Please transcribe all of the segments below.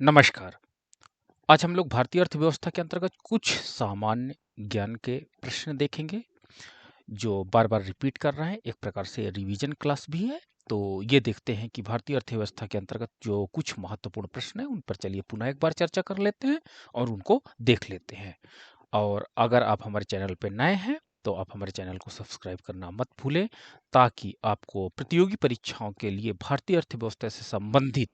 नमस्कार। आज हम लोग भारतीय अर्थव्यवस्था के अंतर्गत कुछ सामान्य ज्ञान के प्रश्न देखेंगे जो बार बार रिपीट कर रहे हैं। एक प्रकार से रिवीजन क्लास भी है। तो ये देखते हैं कि भारतीय अर्थव्यवस्था के अंतर्गत जो कुछ महत्वपूर्ण प्रश्न हैं उन पर चलिए पुनः एक बार चर्चा कर लेते हैं और उनको देख लेते हैं। और अगर आप हमारे चैनल पर नए हैं तो आप हमारे चैनल को सब्सक्राइब करना मत भूलें, ताकि आपको प्रतियोगी परीक्षाओं के लिए भारतीय अर्थव्यवस्था से संबंधित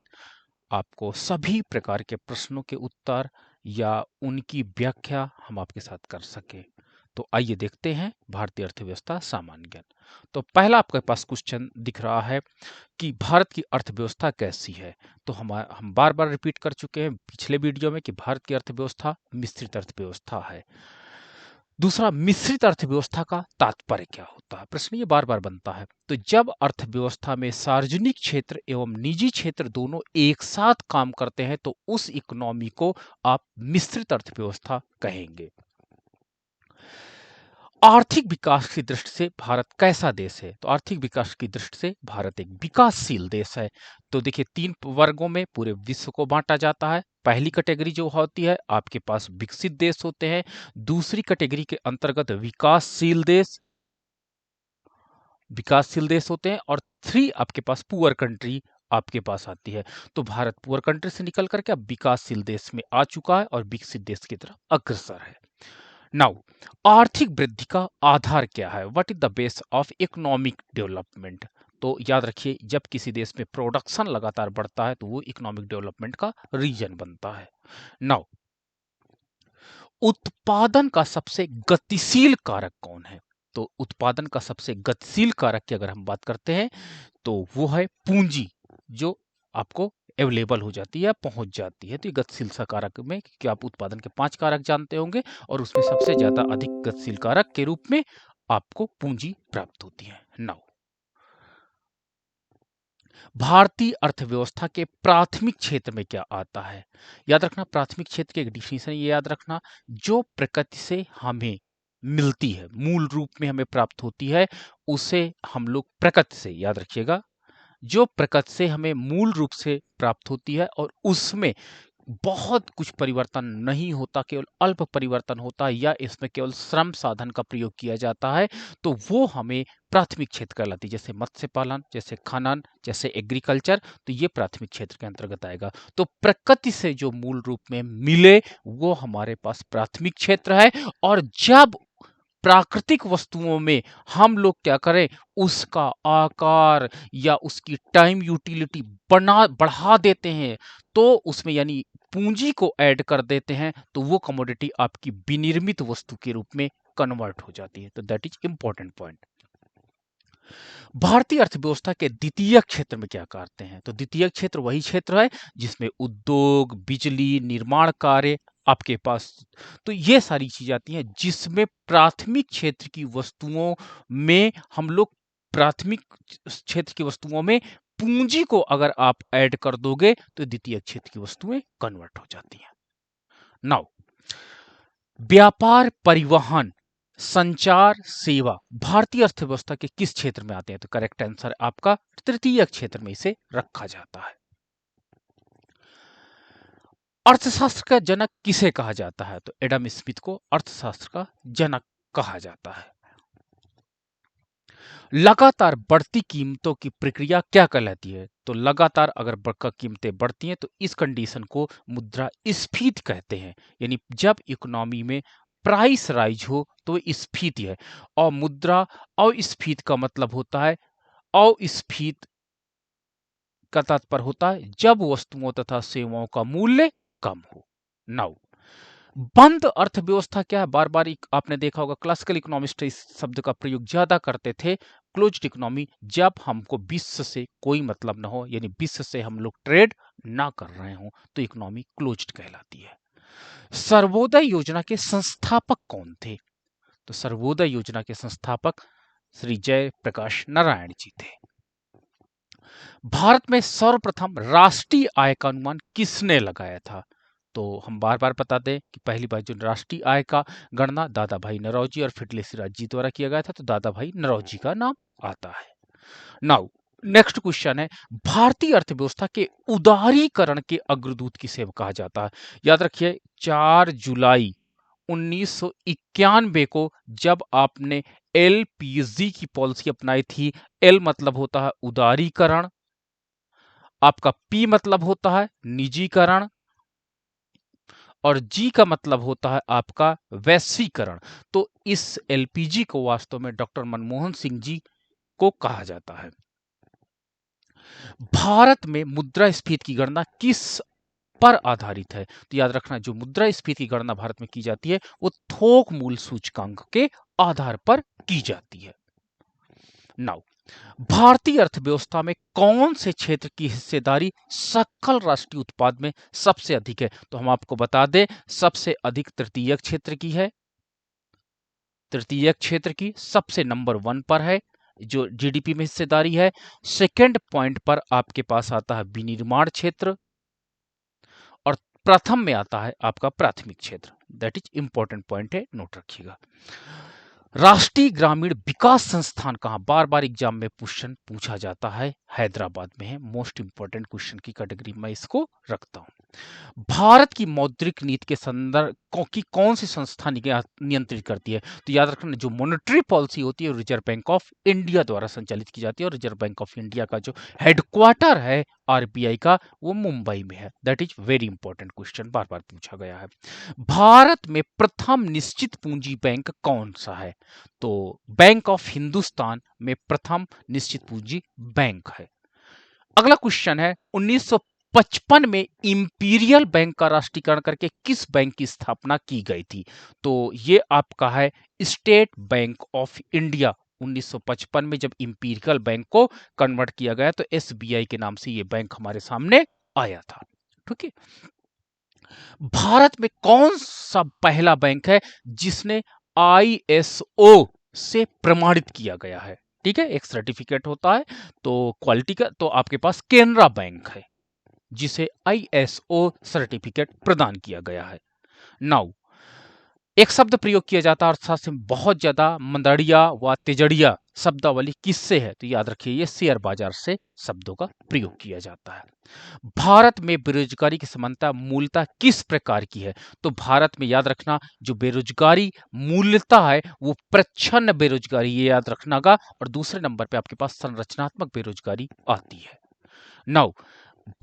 आपको सभी प्रकार के प्रश्नों के उत्तर या उनकी व्याख्या हम आपके साथ कर सकें। तो आइए देखते हैं भारतीय अर्थव्यवस्था सामान्य ज्ञान। तो पहला आपके पास क्वेश्चन दिख रहा है कि भारत की अर्थव्यवस्था कैसी है। तो हम बार बार रिपीट कर चुके हैं पिछले वीडियो में कि भारत की अर्थव्यवस्था मिश्रित अर्थव्यवस्था है। दूसरा, मिश्रित अर्थव्यवस्था का तात्पर्य क्या होता है, प्रश्न ये बार बार बनता है। तो जब अर्थव्यवस्था में सार्वजनिक क्षेत्र एवं निजी क्षेत्र दोनों एक साथ काम करते हैं तो उस इकोनॉमी को आप मिश्रित अर्थव्यवस्था कहेंगे। आर्थिक विकास की दृष्टि से भारत कैसा देश है? तो आर्थिक विकास की दृष्टि से भारत एक विकासशील देश है। तो देखिए, 3 वर्गों में पूरे विश्व को बांटा जाता है। पहली कैटेगरी जो होती है, आपके पास विकसित देश होते हैं। दूसरी कैटेगरी के अंतर्गत विकासशील देश होते हैं। और 3 आपके पास पुअर कंट्री आपके पास आती है। तो भारत पुअर कंट्री से निकल करके अब विकासशील देश में आ चुका है और विकसित देश की तरफ अग्रसर है। नाउ, आर्थिक वृद्धि का आधार क्या है? What is the base of economic development? तो याद रखिए, जब किसी देश में प्रोडक्शन लगातार बढ़ता है तो वो इकोनॉमिक डेवलपमेंट का रीजन बनता है। नाउ, उत्पादन का सबसे गतिशील कारक कौन है? तो उत्पादन का सबसे गतिशील कारक की अगर हम बात करते हैं तो वो है पूंजी, जो आपको अवेलेबल हो जाती है या पहुंच जाती है। तो ये गतिशील कारक में, कि आप उत्पादन के 5 कारक जानते होंगे और उसमें सबसे ज्यादा अधिक गतिशील कारक के रूप में आपको पूंजी प्राप्त होती है। नाउ, भारतीय अर्थव्यवस्था के प्राथमिक क्षेत्र में क्या आता है? याद रखना, प्राथमिक क्षेत्र की एक डिफिनेशन ये याद रखना, जो प्रकृति से हमें मिलती है, मूल रूप में हमें प्राप्त होती है, उसे हम लोग प्रकृति से, याद रखिएगा, जो प्रकृति से हमें मूल रूप से प्राप्त होती है और उसमें बहुत कुछ परिवर्तन नहीं होता, केवल अल्प परिवर्तन होता है या इसमें केवल श्रम साधन का प्रयोग किया जाता है, तो वो हमें प्राथमिक क्षेत्र कहलाती है। जैसे मत्स्य पालन, जैसे खनन, जैसे एग्रीकल्चर, तो ये प्राथमिक क्षेत्र के अंतर्गत आएगा। तो प्रकृति से जो मूल रूप में मिले वो हमारे पास प्राथमिक क्षेत्र है। और जब प्राकृतिक वस्तुओं में हम लोग क्या करें, उसका आकार या उसकी टाइम यूटिलिटी बढ़ा देते हैं, तो उसमें यानी पूंजी को ऐड कर देते हैं, तो वो कमोडिटी आपकी विनिर्मित वस्तु के रूप में कन्वर्ट हो जाती है। तो दैट इज इंपॉर्टेंट पॉइंट। भारतीय अर्थव्यवस्था के द्वितीय क्षेत्र में क्या करते हैं? तो द्वितीय क्षेत्र वही क्षेत्र है जिसमें उद्योग, बिजली, निर्माण कार्य आपके पास, तो ये सारी चीजें आती हैं जिसमें प्राथमिक क्षेत्र की वस्तुओं में हम लोग, प्राथमिक क्षेत्र की वस्तुओं में पूंजी को अगर आप ऐड कर दोगे तो द्वितीय क्षेत्र की वस्तुएं कन्वर्ट हो जाती हैं। नाउ, व्यापार, परिवहन, संचार, सेवा भारतीय अर्थव्यवस्था के किस क्षेत्र में आते हैं? तो करेक्ट आंसर आपका तृतीय क्षेत्र में इसे रखा जाता है। अर्थशास्त्र का जनक किसे कहा जाता है? तो एडम स्मिथ को अर्थशास्त्र का जनक कहा जाता है। लगातार बढ़ती कीमतों की प्रक्रिया क्या कहलाती है? तो लगातार अगर कीमतें बढ़ती हैं तो इस कंडीशन को मुद्रास्फीति कहते हैं। यानी जब इकोनॉमी में प्राइस राइज हो तो स्फीति है। और मुद्रा अस्फीति का मतलब होता है, अस्फीति का तात्पर्य होता है जब वस्तुओं तथा सेवाओं का मूल्य कम हो। नाउ, बंद अर्थव्यवस्था क्या है? बार बार आपने देखा होगा, क्लासिकल इकोनॉमिस्ट इस शब्द का प्रयोग ज्यादा करते थे। क्लोज्ड इकोनॉमी, जब हमको विश्व से कोई मतलब ना हो, यानी विश्व से हम लोग ट्रेड ना कर रहे हो, तो इकोनॉमी क्लोज्ड कहलाती है। सर्वोदय योजना के संस्थापक कौन थे? तो सर्वोदय योजना के संस्थापक श्री जयप्रकाश नारायण जी थे। भारत में सर्वप्रथम राष्ट्रीय आय का अनुमान किसने लगाया था? तो हम बार बार बता दें कि पहली बार जो राष्ट्रीय आय का गणना दादा भाई नौरोजी और फिटले सिराज जी द्वारा किया गया था, तो दादा भाई नौरोजी का नाम आता है। नाउ, नेक्स्ट क्वेश्चन है, भारतीय अर्थव्यवस्था के उदारीकरण के अग्रदूत किसे कहा जाता है? याद रखिए 4 जुलाई 1991 को जब आपने एलपीजी की पॉलिसी अपनाई थी। एल मतलब होता है उदारीकरण, आपका पी मतलब होता है निजीकरण, और जी का मतलब होता है आपका वैश्वीकरण। तो इस एलपीजी को वास्तव में डॉक्टर मनमोहन सिंह जी को कहा जाता है। भारत में मुद्रास्फीति की गणना किस पर आधारित है? तो याद रखना, जो मुद्रास्फीति की गणना भारत में की जाती है वो थोक मूल सूचकांक के आधार पर की जाती है। नाउ, भारतीय अर्थव्यवस्था में कौन से क्षेत्र की हिस्सेदारी सकल राष्ट्रीय उत्पाद में सबसे अधिक है? तो हम आपको बता दें, सबसे अधिक तृतीयक क्षेत्र की है। तृतीयक क्षेत्र की सबसे नंबर 1 पर है जो जीडीपी में हिस्सेदारी है। सेकंड पॉइंट पर आपके पास आता है विनिर्माण क्षेत्र, और प्रथम में आता है आपका प्राथमिक क्षेत्र। दैट इज इंपॉर्टेंट पॉइंट है, नोट रखिएगा। राष्ट्रीय ग्रामीण विकास संस्थान कहां? बार बार एग्जाम में क्वेश्चन पूछा जाता है, हैदराबाद में है। मोस्ट इंपॉर्टेंट क्वेश्चन की कैटेगरी में इसको रखता हूं। भारत की मौद्रिक नीति के संदर्भ की कौन सी संस्था नियंत्रित करती है? तो याद रखना, जो मॉनेटरी पॉलिसी होती है रिजर्व बैंक ऑफ इंडिया द्वारा संचालित की जाती है, और रिजर्व बैंक ऑफ इंडिया का जो हेडक्वार्टर है आरबीआई का वो मुंबई में है। That is very important question, बार बार पूछा गया है। भारत में प्रथम निश्चित पूंजी बैंक कौन सा है? तो बैंक ऑफ हिंदुस्तान में प्रथम निश्चित पूंजी बैंक है। अगला क्वेश्चन है, 1955 में इंपीरियल बैंक का राष्ट्रीयकरण करके किस बैंक की स्थापना की गई थी? तो ये आपका है स्टेट बैंक ऑफ इंडिया। 1955 में जब इंपीरियल बैंक को कन्वर्ट किया गया तो एसबीआई के नाम से ये बैंक हमारे सामने आया था। ठीक है। भारत में कौन सा पहला बैंक है जिसने आईएसओ से प्रमाणित किया गया है? ठीक है, एक सर्टिफिकेट होता है तो क्वालिटी का, तो आपके पास केनरा बैंक है जिसे आईएसओ सर्टिफिकेट प्रदान किया गया है। नाउ, एक शब्द प्रयोग किया जाता है अर्थशास्त्र में बहुत ज्यादा, मंदड़िया व तिजड़िया शब्दावली किससे है? तो याद रखिए ये शेयर बाजार से शब्दों का प्रयोग किया जाता है। भारत में बेरोजगारी की समानता मूलतः किस प्रकार की है? तो भारत में याद रखना, जो बेरोजगारी मूलतः है वो प्रच्छन्न बेरोजगारी, ये याद रखना का, और दूसरे नंबर पे आपके पास संरचनात्मक बेरोजगारी आती है। नाउ,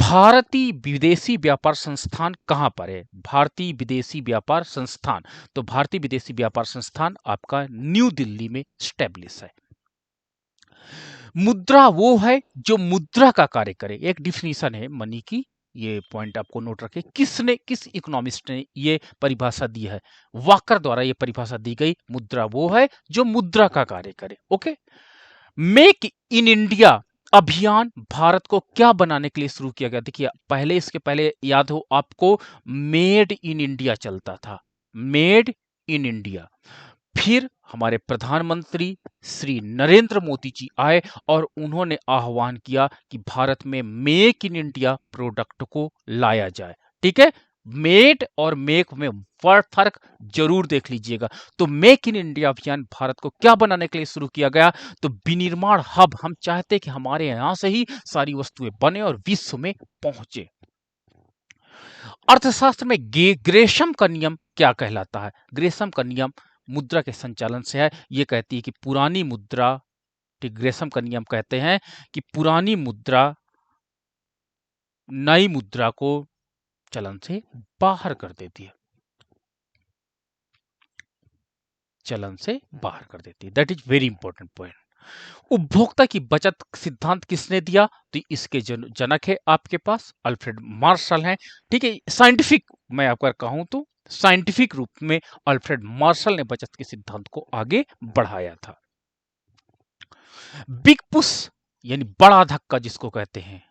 भारतीय विदेशी व्यापार संस्थान कहां पर है? भारतीय विदेशी व्यापार संस्थान, तो भारतीय विदेशी व्यापार संस्थान आपका न्यू दिल्ली में स्टैब्लिश है। मुद्रा वो है जो मुद्रा का कार्य करे, एक डिफिनीशन है मनी की, ये पॉइंट आपको नोट रखें। किस इकोनॉमिस्ट ने ये परिभाषा दी है? वाकर द्वारा ये परिभाषा दी गई, मुद्रा वो है जो मुद्रा का कार्य करे। ओके। मेक इन इंडिया अभियान भारत को क्या बनाने के लिए शुरू किया गया? देखिए पहले, इसके पहले याद हो आपको, मेड इन इंडिया चलता था, मेड इन इंडिया। फिर हमारे प्रधानमंत्री श्री नरेंद्र मोदी जी आए और उन्होंने आह्वान किया कि भारत में मेक इन इंडिया प्रोडक्ट को लाया जाए। ठीक है, मेड और मेक में फर्क जरूर देख लीजिएगा। तो मेक इन इंडिया अभियान भारत को क्या बनाने के लिए शुरू किया गया? तो विनिर्माण हब, हम चाहते कि हमारे यहां से ही सारी वस्तुएं बने और विश्व में पहुंचे। अर्थशास्त्र में ग्रेशम का नियम क्या कहलाता है? ग्रेशम का नियम मुद्रा के संचालन से है। ये कहती है कि पुरानी मुद्रा, ग्रेशम का नियम कहते हैं कि पुरानी मुद्रा नई मुद्रा को चलन से बाहर कर देती है, चलन से बाहर कर देती है। That is very important point. उपभोक्ता की बचत सिद्धांत किसने दिया? तो इसके जनक है आपके पास अल्फ्रेड मार्शल हैं। ठीक है, साइंटिफिक मैं आपको कहूं तो साइंटिफिक रूप में अल्फ्रेड मार्शल ने बचत के सिद्धांत को आगे बढ़ाया था। बिग पुश यानी बड़ा धक्का जिसको कहते हैं,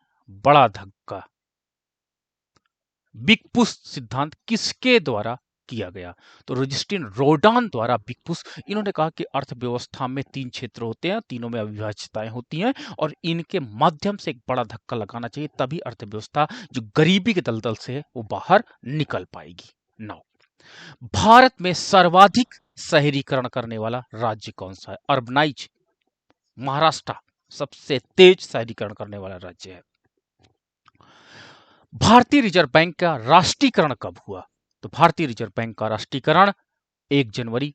बड़ा धक्का, बिग पुश सिद्धांत किसके द्वारा किया गया? तो रजिस्ट्रीन रोडान द्वारा बिग पुश। इन्होंने कहा कि अर्थव्यवस्था में 3 क्षेत्र होते हैं, तीनों में अविभाज्यताएं होती हैं और इनके माध्यम से एक बड़ा धक्का लगाना चाहिए, तभी अर्थव्यवस्था जो गरीबी के दलदल से है वो बाहर निकल पाएगी। नाउ, भारत में सर्वाधिक शहरीकरण करने वाला राज्य कौन सा है? अर्बनाइज महाराष्ट्र सबसे तेज शहरीकरण करने वाला राज्य है। भारतीय रिजर्व बैंक का राष्ट्रीयकरण कब हुआ? तो भारतीय रिजर्व बैंक का राष्ट्रीयकरण 1 जनवरी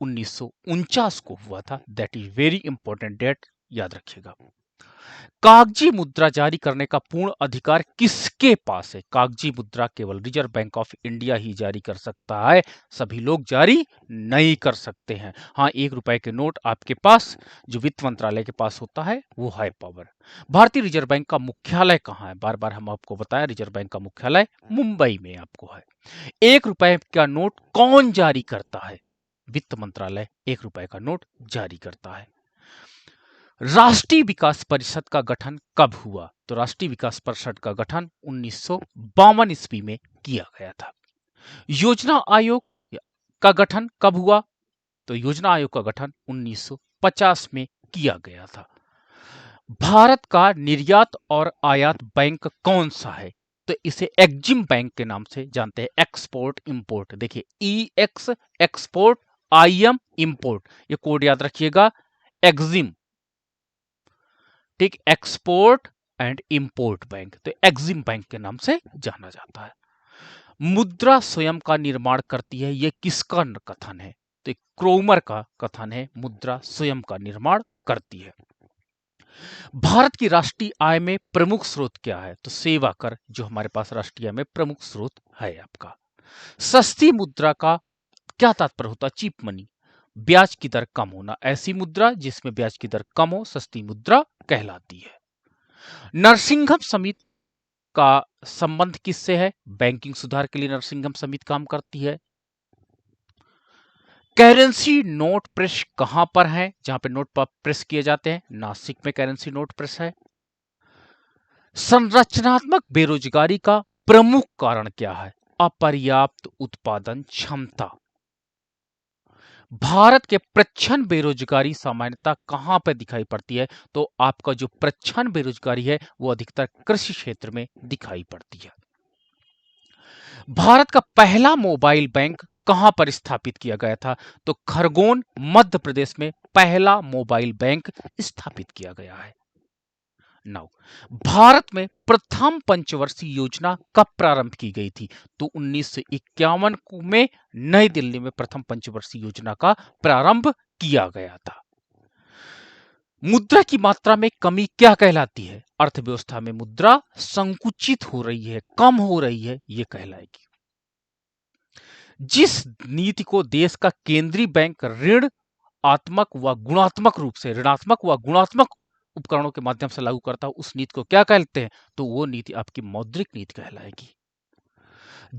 1949 को हुआ था। That is very important date, याद रखिएगा। कागजी मुद्रा जारी करने का पूर्ण अधिकार किसके पास है? कागजी मुद्रा केवल रिजर्व बैंक ऑफ इंडिया ही जारी कर सकता है, सभी लोग जारी नहीं कर सकते हैं। हाँ, 1 रुपए के नोट आपके पास जो वित्त मंत्रालय के पास होता है वो है पावर। भारतीय रिजर्व बैंक का मुख्यालय कहाँ है? बार बार हम आपको बताएं, रिजर्व बैंक का मुख्यालय मुंबई में आपको है। 1 रुपए का नोट कौन जारी करता है? वित्त मंत्रालय 1 रुपए का नोट जारी करता है। राष्ट्रीय विकास परिषद का गठन कब हुआ? तो राष्ट्रीय विकास परिषद का गठन 1952 ईस्वी में किया गया था। योजना आयोग का गठन कब हुआ? तो योजना आयोग का गठन 1950 में किया गया था। भारत का निर्यात और आयात बैंक कौन सा है? तो इसे एक्जिम बैंक के नाम से जानते हैं। एक्सपोर्ट इंपोर्ट, देखिए EX एक्सपोर्ट, IM इंपोर्ट, ये कोड याद रखिएगा, एक्जिम, ठीक, एक्सपोर्ट एंड इंपोर्ट बैंक, तो एक्जिम बैंक के नाम से जाना जाता है। मुद्रा स्वयं का निर्माण करती है, यह किसका कथन है? तो क्रोमर का कथन है, मुद्रा स्वयं का निर्माण करती है। भारत की राष्ट्रीय आय में प्रमुख स्रोत क्या है? तो सेवा कर जो हमारे पास राष्ट्रीय आय में प्रमुख स्रोत है आपका। सस्ती मुद्रा का क्या तात्पर्य होता है? चीप मनी, ब्याज की दर कम होना, ऐसी मुद्रा जिसमें ब्याज की दर कम हो सस्ती मुद्रा कहलाती है। नरसिंघम समिति का संबंध किससे है? बैंकिंग सुधार के लिए नरसिंघम समिति काम करती है। करेंसी नोट प्रेस कहां पर है? जहां पे नोट प्रेस किए जाते हैं, नासिक में करेंसी नोट प्रेस है। संरचनात्मक बेरोजगारी का प्रमुख कारण क्या है? अपर्याप्त उत्पादन क्षमता। भारत के प्रच्छन्न बेरोजगारी सामान्यतः कहां पर दिखाई पड़ती है? तो आपका जो प्रच्छन्न बेरोजगारी है वो अधिकतर कृषि क्षेत्र में दिखाई पड़ती है। भारत का पहला मोबाइल बैंक कहां पर स्थापित किया गया था? तो खरगोन मध्य प्रदेश में पहला मोबाइल बैंक स्थापित किया गया है। नौ, भारत में प्रथम पंचवर्षीय योजना कब प्रारंभ की गई थी? तो 1951 में नई दिल्ली में प्रथम पंचवर्षीय योजना का प्रारंभ किया गया था। मुद्रा की मात्रा में कमी क्या कहलाती है? अर्थव्यवस्था में मुद्रा संकुचित हो रही है, कम हो रही है, यह कहलाएगी। जिस नीति को देश का केंद्रीय बैंक ऋणात्मक व गुणात्मक उपकरणों के माध्यम से लागू करता है, उस नीति को क्या कहते हैं? तो वो नीति आपकी मौद्रिक नीति कहलाएगी।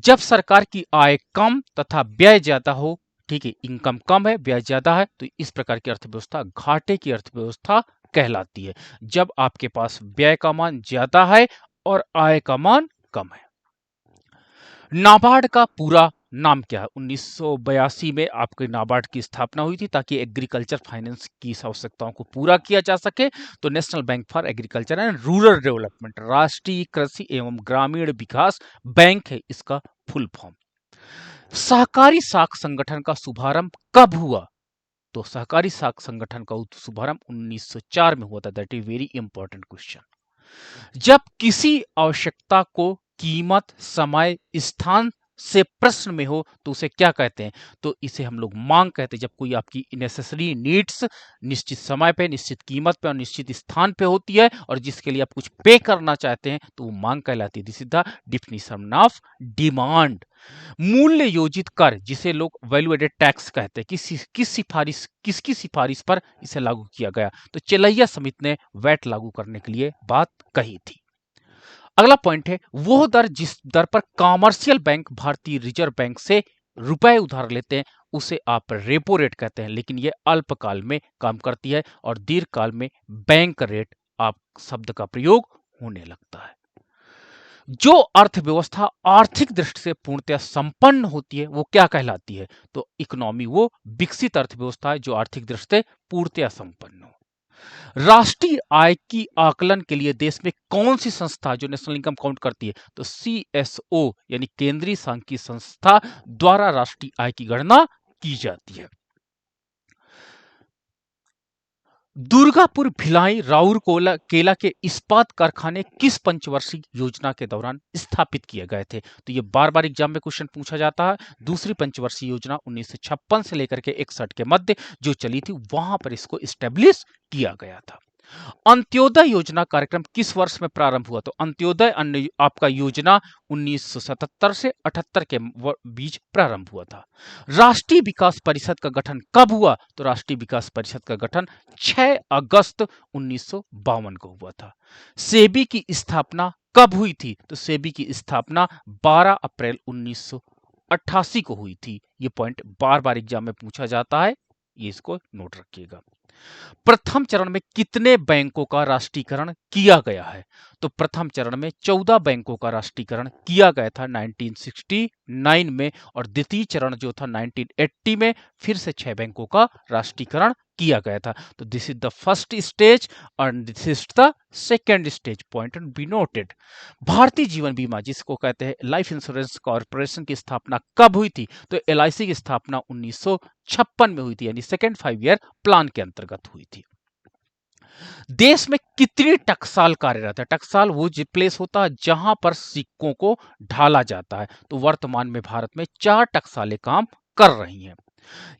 जब सरकार की आय कम तथा व्यय ज्यादा हो, ठीक है, इनकम कम है व्यय ज्यादा है, तो इस प्रकार की अर्थव्यवस्था घाटे की अर्थव्यवस्था कहलाती है। जब आपके पास व्यय का मान ज्यादा है और आय का मान कम है। नाबार्ड का पूरा नाम क्या है? 1982 में आपके नाबार्ड की स्थापना हुई थी ताकि एग्रीकल्चर फाइनेंस की आवश्यकताओं को पूरा किया जा सके। तो national bank for agriculture and rural development, राष्ट्रीय कृषि एवं ग्रामीण विकास बैंक है इसका फुल फॉर्म। सहकारी साख संगठन का शुभारंभ कब हुआ? तो सहकारी साख संगठन का शुभारंभ 1904 में हुआ था। That is very important question. जब किसी आवश्यकता को कीमत, समय, स्थान से प्रश्न में हो तो उसे क्या कहते हैं? तो इसे हम लोग मांग कहते हैं। जब कोई आपकी नेसेसरी नीड्स निश्चित समय पे, निश्चित कीमत पे और निश्चित स्थान पे होती है और जिसके लिए आप कुछ पे करना चाहते हैं तो वो मांग कहलाती है। This is the definition of demand. मूल्य योजित कर जिसे लोग वैल्यू एडेड टैक्स कहते हैं, किसकी सिफारिश पर इसे लागू किया गया? तो चेलैया समिति ने वैट लागू करने के लिए बात कही थी। अगला पॉइंट है, वो दर जिस दर पर कॉमर्शियल बैंक भारतीय रिजर्व बैंक से रुपए उधार लेते हैं उसे आप रेपो रेट कहते हैं, लेकिन यह अल्पकाल में काम करती है और दीर्घकाल में बैंक रेट आप शब्द का प्रयोग होने लगता है। जो अर्थव्यवस्था आर्थिक दृष्टि से पूर्णतः संपन्न होती है वो क्या कहलाती है? तो इकोनॉमी वो विकसित अर्थव्यवस्था है जो आर्थिक दृष्टि से पूर्णतः संपन्न हो। राष्ट्रीय आय की आकलन के लिए देश में कौन सी संस्था जो नेशनल इनकम काउंट करती है? तो CSO यानी केंद्रीय सांख्यिकी संस्था द्वारा राष्ट्रीय आय की गणना की जाती है। दुर्गापुर भिलाई राउरकेला केला के इस्पात कारखाने किस पंचवर्षीय योजना के दौरान स्थापित किए गए थे? तो ये बार बार एग्जाम में क्वेश्चन पूछा जाता है। दूसरी पंचवर्षीय योजना 1956 से लेकर के 61 के मध्य जो चली थी, वहां पर इसको स्टेब्लिश किया गया था। अंत्योदय योजना कार्यक्रम किस वर्ष में प्रारंभ हुआ? तो अंत्योदय अन्न आपका योजना 1977 से 78 के बीच प्रारंभ हुआ था। राष्ट्रीय विकास परिषद का गठन कब हुआ? तो राष्ट्रीय विकास परिषद का गठन 6 अगस्त 1952 को हुआ था। सेबी की स्थापना कब हुई थी? तो सेबी की स्थापना 12 अप्रैल 1988 को हुई थी। ये पॉइंट बार बार एग्जाम में पूछा जाता है, ये इसको नोट रखिएगा। प्रथम चरण में कितने बैंकों का राष्ट्रीयकरण किया गया है? तो प्रथम चरण में 14 बैंकों का राष्ट्रीयकरण किया गया था 1969 में, और द्वितीय चरण जो था 1980 में फिर से 6 बैंकों का राष्ट्रीयकरण किया गया था। तो this is the first stage and this is the second stage, point be noted. Bharatiya Jeevan बीमा जिसको कहते हैं लाइफ इंश्योरेंस कॉर्पोरेशन की स्थापना कब हुई थी? तो LIC की स्थापना 1956 में हुई थी, यानी सेकेंड 5 ईयर प्लान के अंतर्गत हुई थी। देश में कितनी टकसाल कार्यरत है? टकसाल वो प्लेस होता है जहां पर सिक्कों को ढाला जाता है। तो वर्तमान में भारत में 4 टकसालें काम कर रही हैं।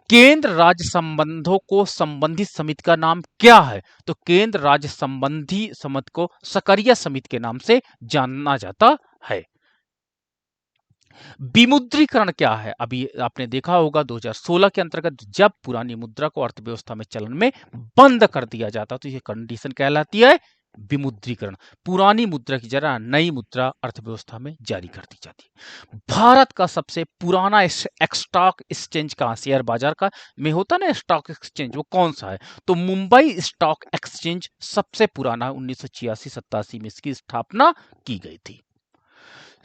केंद्र राज्य संबंधों को संबंधित समिति का नाम क्या है? तो केंद्र राज्य संबंधी समिति को सकरिया समिति के नाम से जाना जाता है। विमुद्रीकरण क्या है? अभी आपने देखा होगा 2016 के अंतर्गत जब पुरानी मुद्रा को अर्थव्यवस्था में चलन में बंद कर दिया जाता, तो ये कंडीशन कहलाती है विमुद्रीकरण। पुरानी मुद्रा की जगह नई मुद्रा अर्थव्यवस्था में जारी कर दी जाती है। भारत का सबसे पुराना स्टॉक एक्सचेंज का, शेयर बाजार का में होता ना स्टॉक एक्सचेंज, वो कौन सा है? तो मुंबई स्टॉक एक्सचेंज सबसे पुराना 1986-87 में इसकी स्थापना की गई थी।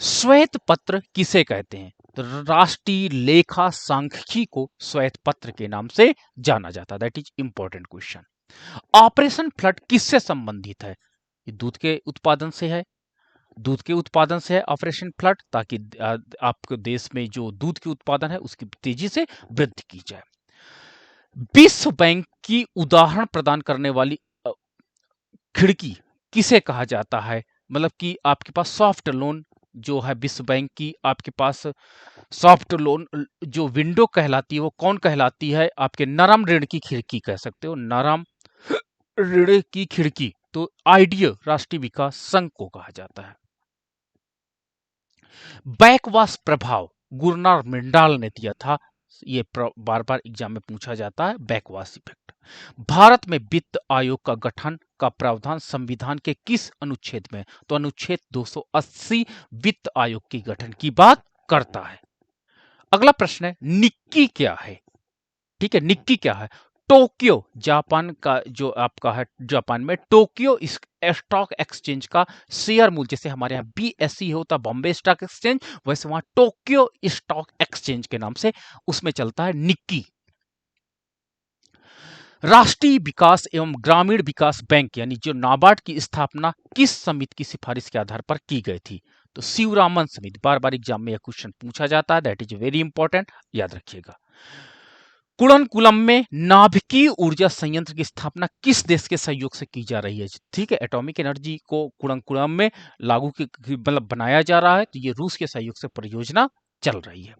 श्वेत पत्र किसे कहते हैं? तो राष्ट्रीय लेखा सांख्यिकी को श्वेत पत्र के नाम से जाना जाता है। That is important question. Operation flood किससे संबंधित है? ये दूध के उत्पादन से है। दूध के उत्पादन से है ऑपरेशन फ्लड, ताकि आपके देश में जो दूध के उत्पादन है उसकी तेजी से वृद्धि की जाए। विश्व बैंक की उदाहरण प्रदान करने वाली खिड़की किसे कहा जाता है? मतलब कि आपके पास सॉफ्ट लोन जो है विश्व बैंक की, आपके पास सॉफ्ट लोन जो विंडो कहलाती है वो कौन कहलाती है? आपके नरम ऋण की खिड़की कह सकते हो, नरम ऋण की खिड़की। तो आईडीए राष्ट्रीय विकास संघ को कहा जाता है। बैकवास प्रभाव गुरनार मिंडाल ने दिया था, ये बार बार एग्जाम में पूछा जाता है, बैकवास इफेक्ट। भारत में वित्त आयोग का गठन का प्रावधान संविधान के किस अनुच्छेद में? तो अनुच्छेद 280 वित्त आयोग के गठन की बात करता है। अगला प्रश्न है निक्की क्या है? ठीक है, निक्की क्या है? टोक्यो जापान का जो आपका है, जापान में टोक्यो स्टॉक एक्सचेंज का शेयर मूल्य, जैसे हमारे यहाँ BSE होता बॉम्बे स्टॉक एक्सचेंज, वैसे वहां टोक्यो स्टॉक एक्सचेंज के नाम से उसमें चलता है निक्की। राष्ट्रीय विकास एवं ग्रामीण विकास बैंक यानी जो नाबार्ड की स्थापना किस समिति की सिफारिश के आधार पर की गई थी? तो शिवरामन समिति। बार बार एग्जाम में यह क्वेश्चन पूछा जाता है, दैट इज वेरी इंपॉर्टेंट, याद रखिएगा। कुड़नकुलम में नाभिकीय ऊर्जा संयंत्र की स्थापना किस देश के सहयोग से की जा रही है? ठीक है, एटॉमिक एनर्जी को कुड़नकुलम में लागू मतलब बनाया जा रहा है, तो ये रूस के सहयोग से परियोजना चल रही है।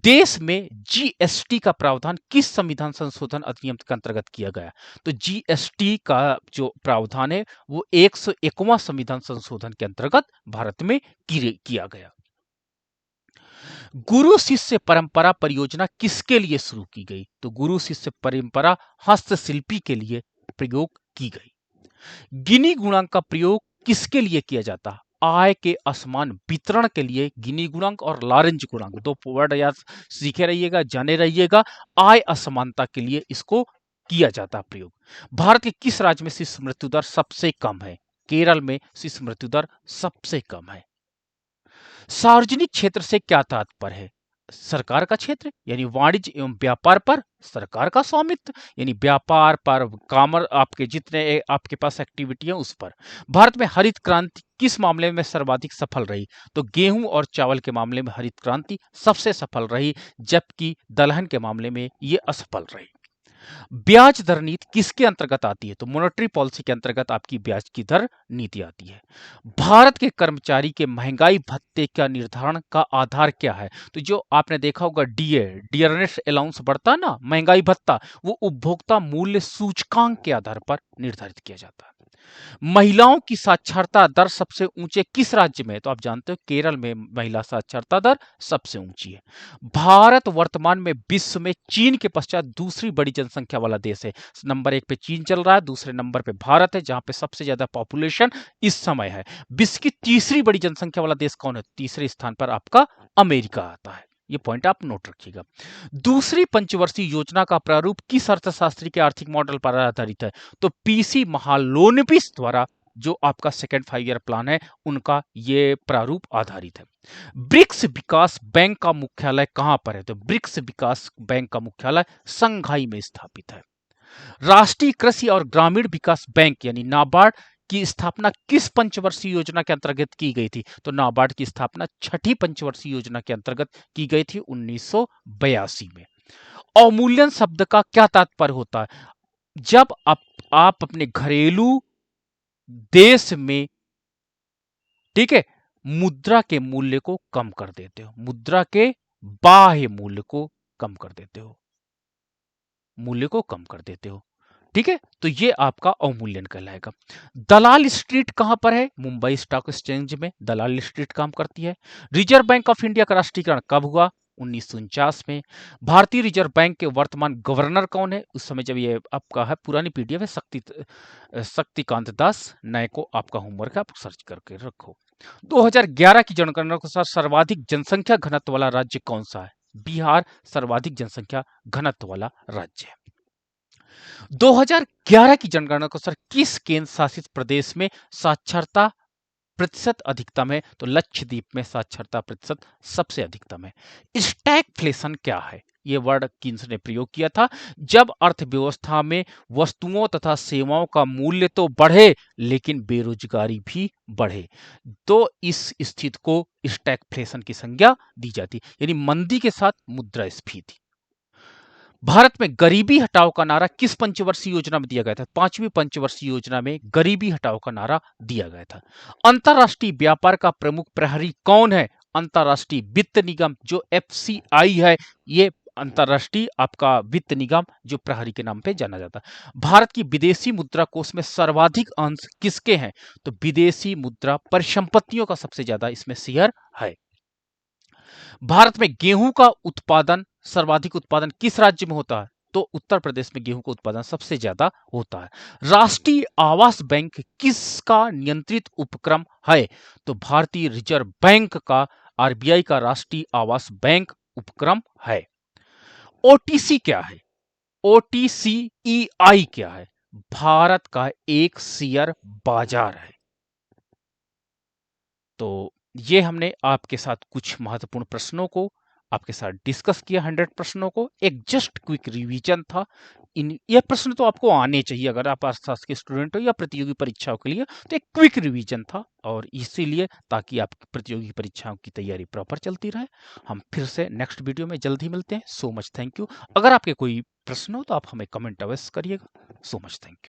देश में GST का प्रावधान किस संविधान संशोधन अधिनियम के अंतर्गत किया गया? तो GST का जो प्रावधान है वो 101वां संविधान संशोधन के अंतर्गत भारत में किया गया। गुरु शिष्य परंपरा परियोजना किसके लिए शुरू की गई? तो गुरु शिष्य परंपरा हस्तशिल्पी के लिए प्रयोग की गई। गिनी गुणांक का प्रयोग किसके लिए किया जाता? आय के असमान वितरण के लिए गिनी गुणांक और लॉरेंज गुणांक, दो वर्ड याद सीखे रहिएगा, जाने रहिएगा। आय असमानता के लिए इसको किया जाता प्रयोग। भारत के किस राज्य में शिशु मृत्यु दर सबसे कम है? केरल में शिशु मृत्यु दर सबसे कम है। सार्वजनिक क्षेत्र से क्या तात्पर्य है? सरकार का क्षेत्र, यानी वाणिज्य एवं व्यापार पर सरकार का स्वामित्व, यानी व्यापार पर, कामर आपके जितने आपके पास एक्टिविटी है उस पर। भारत में हरित क्रांति किस मामले में सर्वाधिक सफल रही? तो गेहूं और चावल के मामले में हरित क्रांति सबसे सफल रही, जबकि दलहन के मामले में ये असफल रही। ब्याज दर नीति किसके अंतर्गत आती है? तो मॉनेटरी पॉलिसी के अंतर्गत आपकी ब्याज की दर नीति आती है। भारत के कर्मचारी के महंगाई भत्ते का निर्धारण का आधार क्या है? तो जो आपने देखा होगा डीए, डियरनेस अलाउंस बढ़ता है ना, महंगाई भत्ता, वो उपभोक्ता मूल्य सूचकांक के आधार पर निर्धारित किया जाता है। महिलाओं की साक्षरता दर सबसे ऊंचे किस राज्य में है? तो आप जानते हो केरल में महिला साक्षरता दर सबसे ऊंची है। भारत वर्तमान में विश्व में चीन के पश्चात दूसरी बड़ी जनसंख्या वाला देश है। नंबर 1 पे चीन चल रहा है, दूसरे नंबर पे भारत है जहां पे सबसे ज्यादा पॉपुलेशन इस समय है। विश्व की तीसरी बड़ी जनसंख्या वाला देश कौन है? तीसरे स्थान पर आपका अमेरिका आता है। ये पॉइंट आप नोट रखिएगा। दूसरी पंचवर्षीय योजना का प्रारूप किस अर्थशास्त्री के आर्थिक मॉडल पर आधारित है? तो पीसी महालोनबिस द्वारा जो आपका सेकेंड 5 ईयर प्लान है उनका ये प्रारूप आधारित है। ब्रिक्स विकास बैंक का मुख्यालय कहां पर है? तो ब्रिक्स विकास बैंक का मुख्यालय संघाई में स्थापित है। राष्ट्रीय कृषि और ग्रामीण विकास बैंक यानी नाबार्ड की स्थापना किस पंचवर्षीय योजना के अंतर्गत की गई थी? तो नाबार्ड की स्थापना छठी पंचवर्षीय योजना के अंतर्गत की गई थी 1982 में। अवमूल्यन शब्द का क्या तात्पर्य होता है? जब आप अपने घरेलू देश में, ठीक है, मुद्रा के मूल्य को कम कर देते हो, मुद्रा के बाह्य मूल्य को कम कर देते हो, मूल्य को कम कर देते हो, ठीक है, तो ये आपका अवमूल्यन कहलाएगा। दलाल स्ट्रीट कहां पर है? मुंबई स्टॉक एक्सचेंज में दलाल स्ट्रीट काम करती है। रिजर्व बैंक ऑफ इंडिया का राष्ट्रीयकरण कब हुआ? 1949 में। भारतीय रिजर्व बैंक के वर्तमान गवर्नर कौन है? उस समय जब ये आपका है, पुरानी पीडीएफ है, शक्तिकांत दास। नए को आपका होमवर्क है, आप सर्च करके रखो। 2011 की जनगणना के अनुसार सर्वाधिक जनसंख्या घनत्व वाला राज्य कौन सा है? बिहार सर्वाधिक जनसंख्या घनत्व वाला राज्य है। 2011 की जनगणना के अनुसार किस केंद्र शासित प्रदेश में साक्षरता प्रतिशत अधिकतम है? तो लक्षद्वीप में साक्षरता प्रतिशत सबसे अधिकतम है। स्टैगफ्लेशन क्या है? यह वर्ड किन्स ने प्रयोग किया था। जब अर्थव्यवस्था में वस्तुओं तथा सेवाओं का मूल्य तो बढ़े लेकिन बेरोजगारी भी बढ़े, तो इस स्थिति को स्टैगफ्लेशन की संज्ञा दी जाती है, यानी मंदी के साथ मुद्रास्फीति। भारत में गरीबी हटाओ का नारा किस पंचवर्षीय योजना में दिया गया था? 5वीं पंचवर्षीय योजना में गरीबी हटाओ का नारा दिया गया था। अंतरराष्ट्रीय व्यापार का प्रमुख प्रहरी कौन है? अंतरराष्ट्रीय वित्त निगम जो एफसीआई है, ये अंतरराष्ट्रीय आपका वित्त निगम जो प्रहरी के नाम पे जाना जाता है। भारत की विदेशी मुद्रा कोष में सर्वाधिक अंश किसके हैं? तो विदेशी मुद्रा परिसंपत्तियों का सबसे ज्यादा इसमें शेयर है। भारत में गेहूं का उत्पादन, सर्वाधिक उत्पादन किस राज्य में होता है? तो उत्तर प्रदेश में गेहूं का उत्पादन सबसे ज्यादा होता है। राष्ट्रीय आवास बैंक किसका नियंत्रित उपक्रम है? तो भारतीय रिजर्व बैंक का, आरबीआई का राष्ट्रीय आवास बैंक उपक्रम है। ओटीसी क्या है? ओटीसीईआई क्या है? भारत का एक शेयर बाजार है। तो ये हमने आपके साथ कुछ महत्वपूर्ण प्रश्नों को आपके साथ डिस्कस किया, 100 प्रश्नों को। एक जस्ट क्विक रिवीजन था। ये प्रश्न तो आपको आने चाहिए अगर आप अर्थशास्त्र के स्टूडेंट हो या प्रतियोगी परीक्षाओं के लिए, तो एक क्विक रिवीजन था, और इसीलिए ताकि आप प्रतियोगी परीक्षाओं की तैयारी प्रॉपर चलती रहे। हम फिर से नेक्स्ट वीडियो में जल्द ही मिलते हैं। So much thank you. अगर आपके कोई प्रश्न हो तो आप हमें कमेंट अवश्य करिएगा। So much thank you.